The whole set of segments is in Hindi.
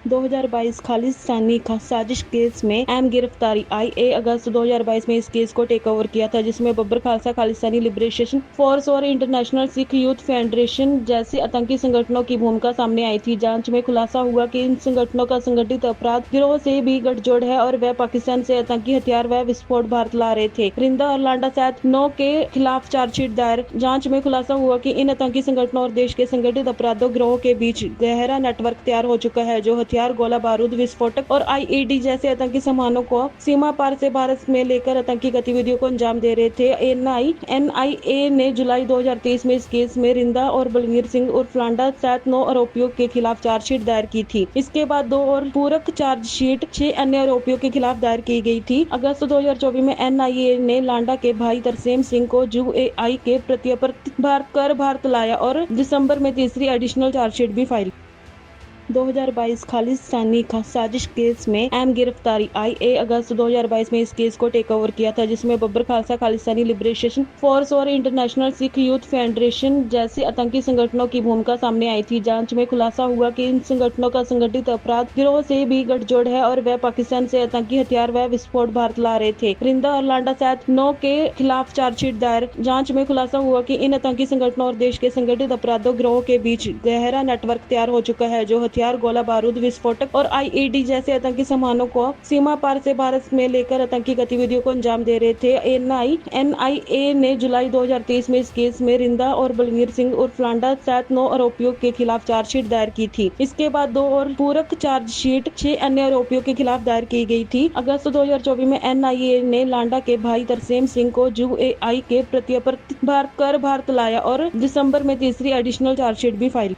2022 खालिस्तानी साजिश केस में अहम गिरफ्तारी आई। अगस्त 2022 में इस केस को टेक ओवर किया था, जिसमें बब्बर खालसा, खालिस्तानी लिबरेशन फोर्स और इंटरनेशनल सिख यूथ फेडरेशन जैसे आतंकी संगठनों की भूमिका सामने आई थी। जांच में खुलासा हुआ कि इन संगठनों का संगठित अपराध गिरोह से भी गठजोड़ है और वह पाकिस्तान से आतंकी हथियार व विस्फोट भारत ला रहे थे। रिंदा और लांडा सहित 9 के खिलाफ चार्जशीट दायर। जांच में खुलासा हुआ कि इन आतंकी संगठनों और देश के संगठित अपराधों गिरोह के बीच गहरा नेटवर्क तैयार हो चुका है, जो हथियार, गोला बारूद, विस्फोटक और आईईडी जैसे आतंकी सामानों को सीमा पार से भारत में लेकर आतंकी गतिविधियों को अंजाम दे रहे थे। एनआईए ने जुलाई 2023 में इस केस में रिंदा और बलवीर सिंह उर्फ लांडा सहित 9 आरोपियों के खिलाफ चार्जशीट दायर की थी। इसके बाद 2 और पूरक चार्जशीट 6 अन्य आरोपियों के खिलाफ दायर की गई थी। अगस्त 2024 में एनआईए ने लांडा के भाई तरसेम सिंह को यूएई के प्रत्यर्पित भारत लाया और दिसंबर में तीसरी एडिशनल चार्जशीट भी फाइल। 2022 खालिस्तानी साजिश केस में अहम गिरफ्तारी आई। अगस्त 2022 में इस केस को टेक ओवर किया था, जिसमें बब्बर खालसा, खालिस्तानी लिबरेशन फोर्स और इंटरनेशनल सिख यूथ फेडरेशन जैसे आतंकी संगठनों की भूमिका सामने आई थी। जांच में खुलासा हुआ कि इन संगठनों का संगठित अपराध गिरोह से भी गठजोड़ है और वह पाकिस्तान से आतंकी हथियार व विस्फोट भारत ला रहे थे। रिंदा और लांडा सहित 9 के खिलाफ चार्जशीट दायर। जांच में खुलासा हुआ कि इन आतंकी संगठनों और देश के संगठित अपराधों गिरोह के बीच गहरा नेटवर्क तैयार हो चुका है, जो हथियार, गोला बारूद, विस्फोटक और आईईडी जैसे आतंकी सामानों को सीमा पार से भारत में लेकर आतंकी गतिविधियों को अंजाम दे रहे थे। एनआईए ने जुलाई 2023 में इस केस में रिंदा और बलवीर सिंह उर्फ लांडा सहित 9 आरोपियों के खिलाफ चार्जशीट दायर की थी। इसके बाद 2 और पूरक चार्जशीट 6 अन्य आरोपियों के खिलाफ दायर की गई थी। अगस्त 2024 में एनआईए ने लांडा के भाई तरसेम सिंह को यूएई के प्रत्यर्पित भारत लाया और दिसंबर में तीसरी एडिशनल चार्जशीट भी फाइल।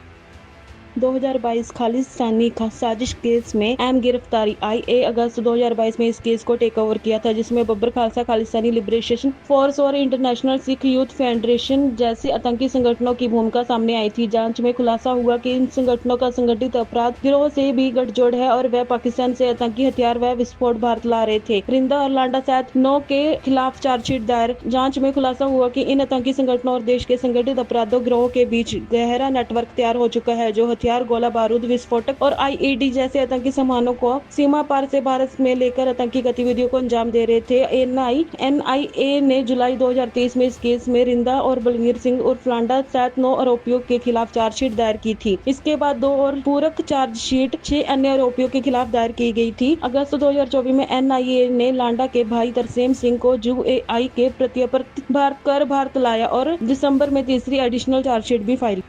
2022 खालिस्तानी साजिश केस में अहम गिरफ्तारी आई। अगस्त 2022 में इस केस को टेक ओवर किया था, जिसमें बब्बर खालसा, खालिस्तानी लिबरेशन फोर्स और इंटरनेशनल सिख यूथ फेडरेशन जैसे आतंकी संगठनों की भूमिका सामने आई थी। जांच में खुलासा हुआ कि इन संगठनों का संगठित अपराध गिरोह से भी गठजोड़ है और वह पाकिस्तान से आतंकी हथियार व विस्फोट भारत ला रहे थे। रिंदा और लांडा सहित 9 के खिलाफ चार्जशीट दायर। जांच में खुलासा हुआ कि इन आतंकी संगठनों और देश के संगठित अपराधों गिरोह के बीच गहरा नेटवर्क तैयार हो चुका है, जो हथियार, गोला बारूद, विस्फोटक और आईईडी जैसे आतंकी सामानों को सीमा पार से भारत में लेकर आतंकी गतिविधियों को अंजाम दे रहे थे। एनआईए ने जुलाई 2023 में इस केस में रिंदा और बलवीर सिंह उर्फ लांडा सहित 9 आरोपियों के खिलाफ चार्जशीट दायर की थी। इसके बाद 2 और पूरक चार्जशीट 6 अन्य आरोपियों के खिलाफ दायर की गई थी। अगस्त 2024 में एनआईए ने लांडा के भाई तरसेम सिंह को यूएई के प्रत्यर्पित भारत लाया और दिसंबर में तीसरी एडिशनल चार्जशीट भी फाइल।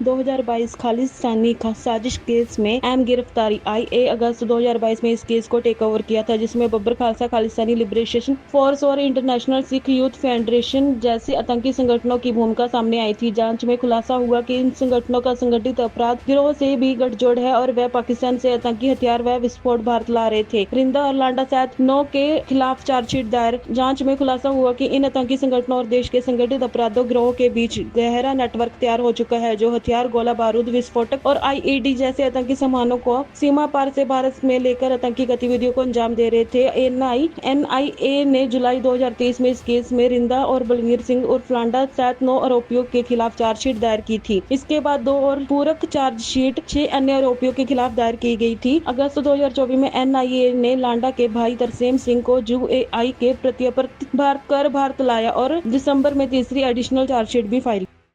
2022 खालिस्तानी साजिश केस में अहम गिरफ्तारी आई। अगस्त 2022 में इस केस को टेक ओवर किया था, जिसमें बब्बर खालसा, खालिस्तानी लिबरेशन फोर्स और इंटरनेशनल सिख यूथ फेडरेशन जैसे आतंकी संगठनों की भूमिका सामने आई थी। जांच में खुलासा हुआ कि इन संगठनों का संगठित अपराध गिरोह से भी गठजोड़ है और वह पाकिस्तान से आतंकी हथियार व विस्फोट भारत ला रहे थे। रिंदा और लांडा सहित 9 के खिलाफ चार्जशीट दायर। जांच में खुलासा हुआ कि इन आतंकी संगठनों और देश के संगठित अपराधों गिरोह के बीच गहरा नेटवर्क तैयार हो चुका है, जो हथियार, गोला बारूद, विस्फोटक और आईईडी जैसे आतंकी सामानों को सीमा पार से भारत में लेकर आतंकी गतिविधियों को अंजाम दे रहे थे। एनआईए ने जुलाई 2023 में इस केस में रिंदा और बलवीर सिंह उर्फ लांडा सहित 9 आरोपियों के खिलाफ चार्जशीट दायर की थी। इसके बाद 2 और पूरक चार्जशीट 6 अन्य आरोपियों के खिलाफ दायर की गई थी। अगस्त 2024 में एनआईए ने लांडा के भाई तरसेम सिंह को यूएई के प्रत्यर्पित भारत लाया और दिसंबर में तीसरी एडिशनल चार्जशीट भी फाइल।